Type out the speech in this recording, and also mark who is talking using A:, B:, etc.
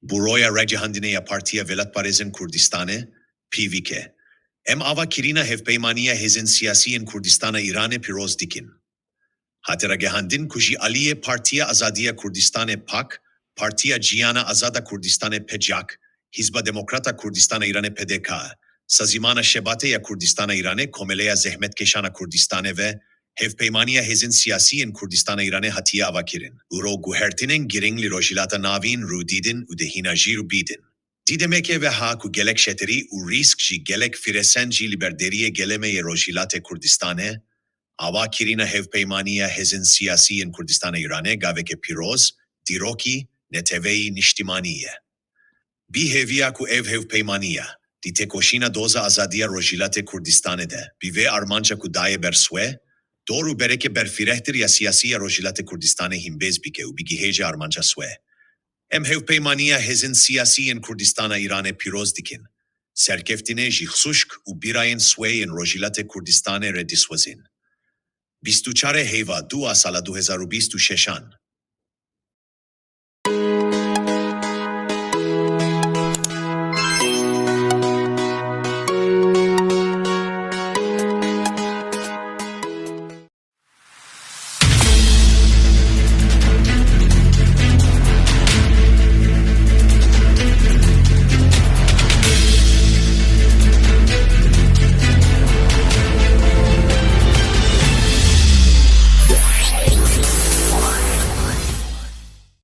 A: Buroya Regjahandineya Partiya Velat Parezin Kurdistane, PVK. Em ava kirina hevpeymaniya hezin siyasiyin Kurdistana İran'e piroz dikin. Hateragehandin kuji aliye Partiya Azadiya Kurdistane PAK, Partiya Ciyana Azada Kurdistane PECAK, Hizba Demokrata Kurdistana İran'e PDK, Sazimana Şebateya Kurdistana İran'e Komeleya Zehmetkeşana Kurdistane ve hevpeymaniya hezin siyasiyin Kurdistana İran'e hatiye avakirin. Uro guhertinin giringli rojilata navin rudidin udehina jirubidin. Didemeke ve ha ku gelek şeteri u risk ji gelek firesen ji liberderiye gelemeye rojilate Kurdistane, ava kirina hevpeymaniya hezin siyasiyin Kurdistana İran'e gaveke piroz, diroki, neteveyi niştimaniye. Bi heviya ku ev hevpeymaniya, di tekoşina doza azadiya rojilate Kurdistane'de, bi ve armanca ku daye berswe, doğru bereke berfirehtir ya siyasiya rojilate Kurdistane himbez bike u bi gihece armanca swe. Em hevpeymaniya hezin siyasiyin Kurdistana İran'e piroz dikin. Serkeftine jihsuşk u birayin sweyin rojilate Kurdistane rediswazin. 24 heyva 2 sala 2026